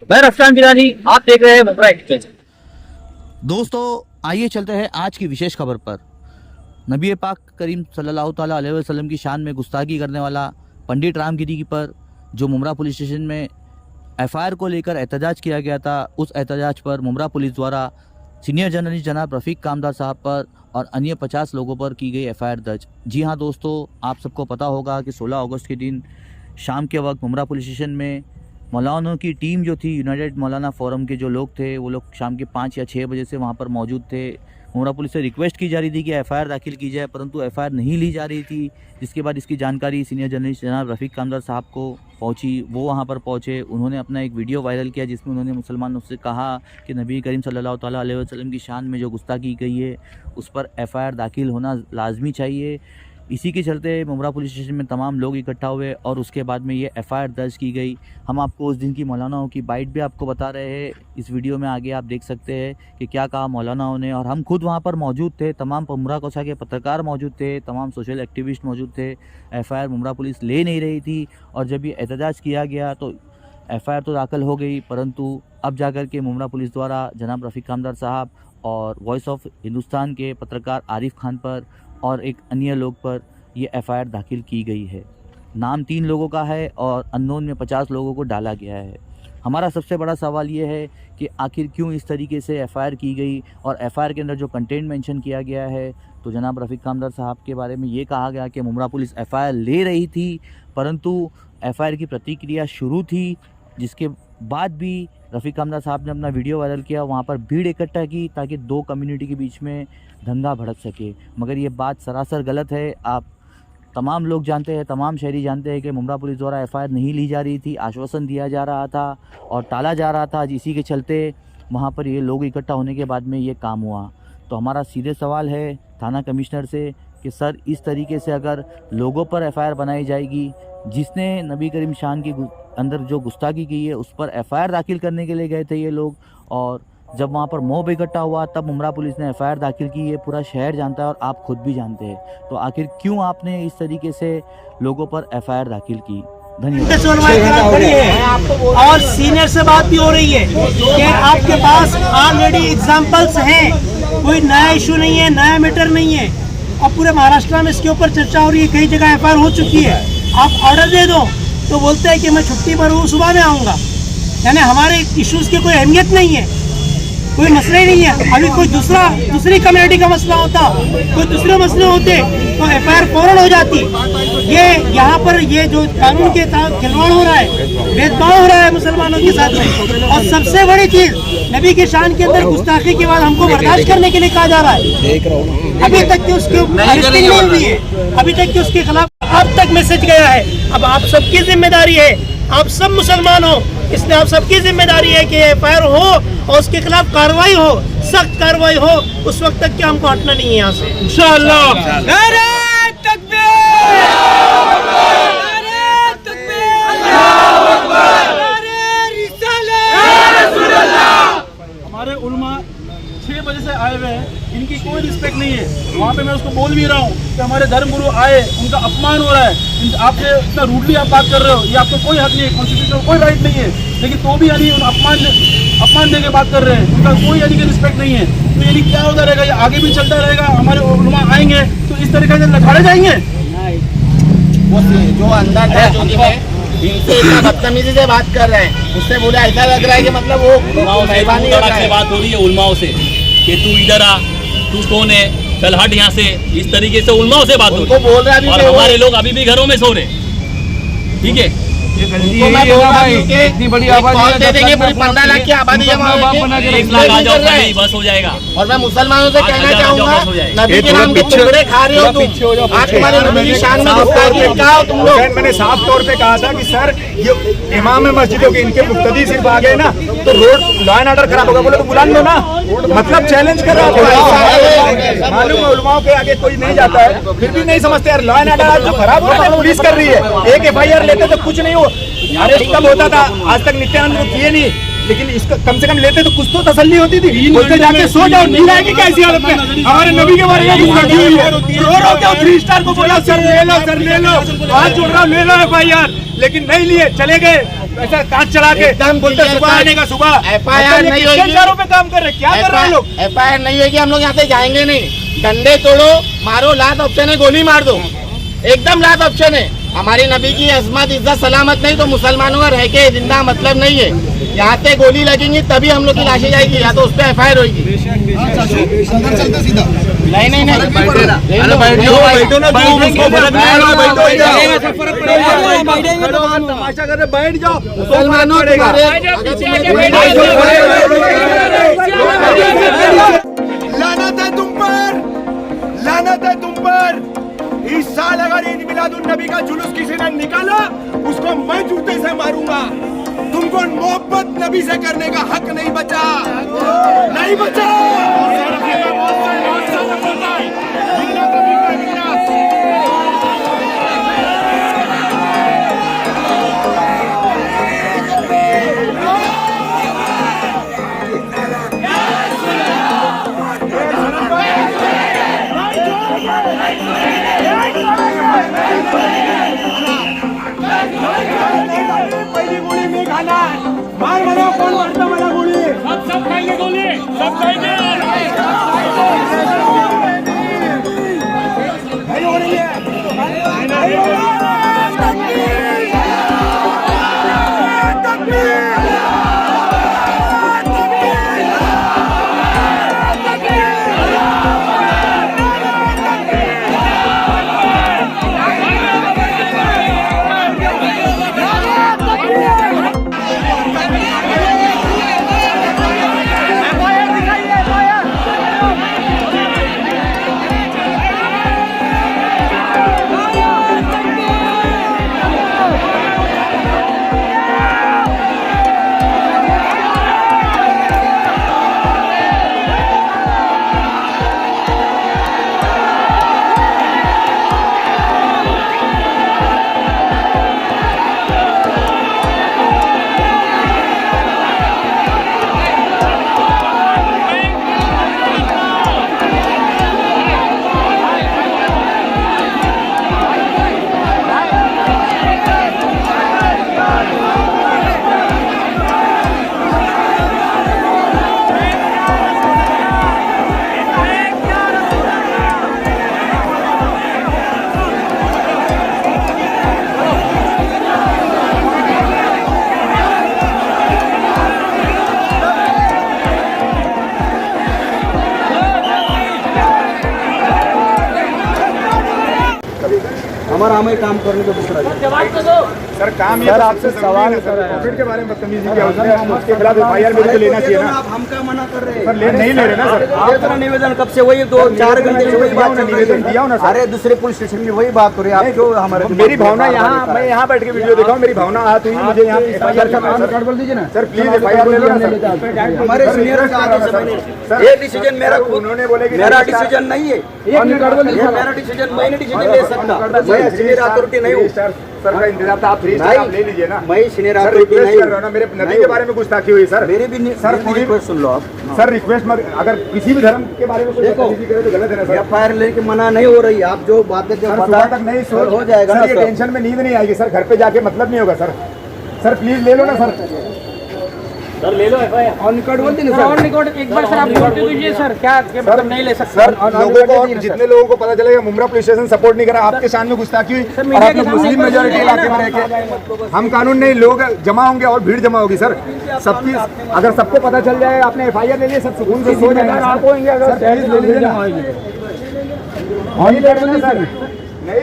मैं रफ्तान गिलानी, आप देख रहे हैं मुंब्रा एक्सप्रेस। दोस्तों आइए चलते हैं आज की विशेष खबर पर। नबी पाक करीम सल्लल्लाहु ताला अलैहि वसल्लम की शान में गुस्ताखी करने वाला पंडित रामगिरी पर जो मुंब्रा पुलिस स्टेशन में एफआईआर को लेकर एहतजाज किया गया था, उस एहतजाज पर मुंब्रा पुलिस द्वारा सीनियर जर्नलिस्ट जनाब रफ़ीक कामदार साहब पर और अन्य 50 लोगों पर की गई एफआईआर दर्ज। जी हाँ दोस्तों, आप सबको पता होगा कि 16 अगस्त के दिन शाम के वक्त मुंब्रा पुलिस स्टेशन में मौलानों की टीम जो थी, यूनाइटेड मौलाना फोरम के जो लोग थे, वो लोग शाम के 5 या 6 बजे से वहाँ पर मौजूद थे। मुंब्रा पुलिस से रिक्वेस्ट की जा रही थी कि एफआईआर दाखिल की जाए, परंतु एफआईआर नहीं ली जा रही थी। जिसके बाद इसकी जानकारी सीनियर जर्नलिस्ट जनाब रफ़ीक कामदार साहब को पहुंची। वो वहाँ पर पहुँचे, उन्होंने अपना एक वीडियो वायरल किया जिसमें उन्होंने मुसलमानों से कहा कि नबी करीम सल्लल्लाहु ताला अलैहि वसल्लम की शान में जो गुस्ताखी की गई है उस पर एफआईआर दाखिल होना लाजमी चाहिए। इसी के चलते मुंब्रा पुलिस स्टेशन में तमाम लोग इकट्ठा हुए और उसके बाद में ये एफआईआर दर्ज की गई। हम आपको उस दिन की मौलानाओं की बाइट भी आपको बता रहे हैं। इस वीडियो में आगे आप देख सकते हैं कि क्या कहा मौलानाओं ने, और हम खुद वहाँ पर मौजूद थे। तमाम मुंब्रा कोसा के पत्रकार मौजूद थे, तमाम सोशल एक्टिविस्ट मौजूद थे। एफआईआर मुंब्रा पुलिस ले नहीं रही थी और जब ये एहतजाज किया गया तो एफआईआर तो दाखिल हो गई, परंतु अब जाकर के मुंब्रा पुलिस द्वारा जनाब रफ़ीक कामदार साहब और वॉइस ऑफ हिंदुस्तान के पत्रकार आरिफ खान पर और एक अन्य लोग पर ये एफआईआर दाखिल की गई है। नाम 3 लोगों का है और अननोन में 50 लोगों को डाला गया है। हमारा सबसे बड़ा सवाल ये है कि आखिर क्यों इस तरीके से एफआईआर की गई, और एफआईआर के अंदर जो कंटेंट मेंशन किया गया है तो जनाब रफ़ीक कामदार साहब के बारे में ये कहा गया कि मुंब्रा पुलिस एफआईआर ले रही थी, परंतु एफआईआर की प्रतिक्रिया शुरू थी, जिसके बाद भी रफ़ीक कामदार साहब ने अपना वीडियो वायरल किया, वहाँ पर भीड़ इकट्ठा की ताकि 2 कम्युनिटी के बीच में दंगा भड़क सके। मगर ये बात सरासर गलत है। आप तमाम लोग जानते हैं, तमाम शहरी जानते हैं कि मुंब्रा पुलिस द्वारा एफआईआर नहीं ली जा रही थी, आश्वासन दिया जा रहा था और टाला जा रहा था। इसी के चलते वहाँ पर ये लोग इकट्ठा होने के बाद में ये काम हुआ। तो हमारा सीधे सवाल है थाना कमिश्नर से कि सर, इस तरीके से अगर लोगों पर एफआईआर बनाई जाएगी, जिसने नबी करीम शान की अंदर जो गुस्ताखी की है उस पर एफआईआर दाखिल करने के लिए गए थे ये लोग, और जब वहाँ पर मॉब इकट्ठा हुआ तब मुंब्रा पुलिस ने एफआईआर दाखिल की। ये पूरा शहर जानता है और आप खुद भी जानते हैं। तो आखिर क्यों आपने इस तरीके से लोगों पर एफआईआर दाखिल की? धन्यवाद। और सीनियर से बात भी हो रही है कि आपके पास ऑलरेडी एग्जाम्पल्स हैं, कोई नया इशू नहीं है, नया मैटर नहीं है, और पूरे महाराष्ट्र में इसके ऊपर चर्चा हो रही है, कई जगह एफआईआर हो चुकी है। आप ऑर्डर दे दो तो बोलते हैं कि मैं छुट्टी पर हूँ, सुबह में आऊँगा। यानी हमारे इश्यूज़ की कोई अहमियत नहीं है, कोई मसला ही नहीं है। अभी कोई दूसरी कम्युनिटी का मसला होता, कोई दूसरे मसले होते तो एफआईआर फौरन हो जाती। ये यहाँ पर ये जो कानून के तहत खिलवाड़ हो रहा है, भेदभाव हो रहा है मुसलमानों के साथ में, और सबसे बड़ी चीज नबी की शान के अंदर गुस्ताखी के बाद हमको बर्दाश्त करने के लिए कहा जा रहा है। अभी तक की उसकी अरेस्टिंग नहीं हुई है, अभी तक की उसके खिलाफ अब तक मैसेज गया है। अब आप सबकी जिम्मेदारी है, आप सब मुसलमान हो, इसलिए आप सबकी जिम्मेदारी है कि एफआईआर हो और उसके खिलाफ कार्रवाई हो, सख्त कार्रवाई हो। उस वक्त तक कि हमको हटना नहीं है यहाँ से, इंशाअल्लाह। नारे तकबीर, नारे तकबीर, अल्लाहू अकबर, नारे रिसालत। हमारे उलमा 6 बजे से आए हुए हैं, इनकी कोई रिस्पेक्ट नहीं है। वहाँ पे मैं उसको बोल भी रहा हूँ कि हमारे धर्म गुरु आए, उनका अपमान हो रहा है। आपसे इतना रूडली आप बात कर रहे हो, ये आपको कोई हक नहीं है, कॉन्स्टिट्यूशन कोई राइट नहीं है, लेकिन तो भी यानी अपमान दे के बात कर रहे हैं। उनका कोई यानी कि रिस्पेक्ट नहीं है। तो यानी क्या होता रहेगा, ये आगे भी चलता रहेगा। हमारे उलमा आएंगे तो इस तरीके से लखाड़े जाएंगे। वो जो अंदर था चोली में इनसे इतना बदतमीजी से बात कर रहे हैं, उससे बोला ऐसा लग रहा है कि मतलब वो मेहरबानी कर रहा है। बात हो रही है उलमाओं से कि तू इधर आ, तू कौन है, चल हट यहाँ से। इस तरीके से उलमाओं से बात हो रही है, बोल रहा है। और हमारे लोग अभी भी घरों में सो रहे। ठीक है, इतनी बड़ी आबादी दे देंगे, पूरी 15 लाख की आबादी जमा होगी, 1 लाख आ जाओ, बस हो जाएगा। और मैं मुसलमानों से कहना चाहूँगा, नबी के नाम के टुकड़े खा रहे हो तुम, आज तुम्हारे नबी की शान में गुस्ताखी क्या हो तुम लोग। मैंने साफ तौर पे कहा था कि सर ये इमाम मस्जिदों के इनके मुक्तदी सिर्फ आ गए ना तो रोड लॉ एंड ऑर्डर खराब होगा, बोले तो बुला लो ना। मतलब चैलेंज कर रहा है, मालूम है उलमाओं के आगे कोई नहीं जाता है, फिर भी नहीं समझते यार। लॉ एंड ऑर्डर जो खराब हो रहा है पुलिस कर रही है, एक एफआईआर लेते तो कुछ नहीं हो, अरेस्ट कब होता था, आज तक नित्यानंद किए नहीं। लेकिन इसका कम से कम लेते तो कुछ तो तसल्ली होती थी। बोलते जाके सो जाओ, नींद आएगी कैसी हालत में? हमारे नबी के बारे में गुस्ताखी हुई है। रो क्यों? 3 स्टार को बोला सर ले लो, सर ले लो, हाथ जोड़ रहा हूं, ले लो FIR, लेकिन नहीं लिए, चले गए ऐसा कांच चला के। एकदम बोलते सुबह आने का सुबह। FIR नहीं होगी, इशारों पे काम कर रहे, क्या कर रहे हैं लोग? FIR नहीं होगी, हम लोग यहाँ से जाएंगे नहीं। डंडे तोड़ो, मारो, लात ऑप्शन है, गोली मार दो, एकदम लात ऑप्शन है। हमारी नबी की अजमत इज्जत सलामत नहीं तो मुसलमानों का रह के जिंदा मतलब नहीं है। यहाँ पे गोली लगेंगी तभी हम लोग की लाशें जाएगी, या तो उस पर FIR होगी। नहीं नहीं नहीं, तमाशा कर रहे, बैठ जाओ मुसलमानों लानत है तुम पर, लानत है तुम पर। इस साल अगर ईद मिलादुन नबी का जुलूस किसी ने निकाला, उसको मैं जूते से मारूंगा। तुमको मोहब्बत नबी से करने का हक नहीं बचा, नहीं बचा। पहली गोली में खाना, मार मारो, कौन मारता वाला गोली? सब खाएंगे गोली, सब खाएंगे। हमारा हमें काम करने को दूसरा सर काम ये आपसे सवाल है सर, प्रॉफिट के बारे में बदतमीजी किया उसने, उसके खिलाफ FIR मेरे को लेना चाहिए ना। हम क्या मना कर रहे हैं? सर नहीं ले रहे ना सर। आप निवेदन कब से वही 2-4 घंटे से वही बात निवेदन दिया ना सर। अरे दूसरे पुलिस स्टेशन में वही बात हो रही है, आप क्यों हमारे? मेरी भावना यहाँ, मैं यहाँ बैठ के वीडियो देखा हूँ, मेरी भावना आहत हुई, मुझे यहाँ FIR का बोल दीजिए ना सर, प्लीज FIR ले लो ना सर। हमारे सीनियर का आदेश है, ये डिसीजन मेरा, उन्होंने बोले कि मेरा डिसीजन नहीं है, ये मेरा डिसीजन, मैं नहीं डिसीजन ले सकता, मैं सीनियर अथॉरिटी नहीं हूँ। सर का इंतजाम था, आप 3 स्टार आप ले लीजिए ना। मैं सीनियर सर अथॉरिटी रिक्वेस्ट नहीं कर रहा हूँ ना, मेरे नबी के बारे में गुस्ताखी हुई सर। मेरे भी सर पूरी रिक्वेस्ट सुन लो आप। सर रिक्वेस्ट मत, अगर किसी भी धर्म के बारे में कोई बदतमीजी करे तो गलत है ना सर। FIR लेके मना नहीं हो रही, आप जो बातें जो सर पता सुबह तक नहीं सो हो जाएगा ना सर, ये टेंशन में नींद नहीं आएगी सर, घर पे जाके मतलब नहीं होगा सर। सर प्लीज ले लो ना सर। सर ले लो FIR। ऑन रिकॉर्ड बोलते ना ऑन रिकॉर्ड एक बार सर आप बोल दीजिए सर, क्या मतलब नहीं ले सकते सर लोगों को, और जितने लोगों को पता चलेगा मुमरा पुलिस स्टेशन सपोर्ट नहीं करा, आपके सामने गुस्ताखी हुई और आप लोग मुस्लिम मेजोरिटी इलाके में रह के, हम कानून नहीं, लोग जमा होंगे और भीड़ जमा होगी सर। सबकी अगर सबको पता चल जाए, आपने FIR ले लिया, सब सुकून से सो जाएंगे। आप होंगे अगर प्लीज ले लीजिए ना। ऑन रिकॉर्ड सर नहीं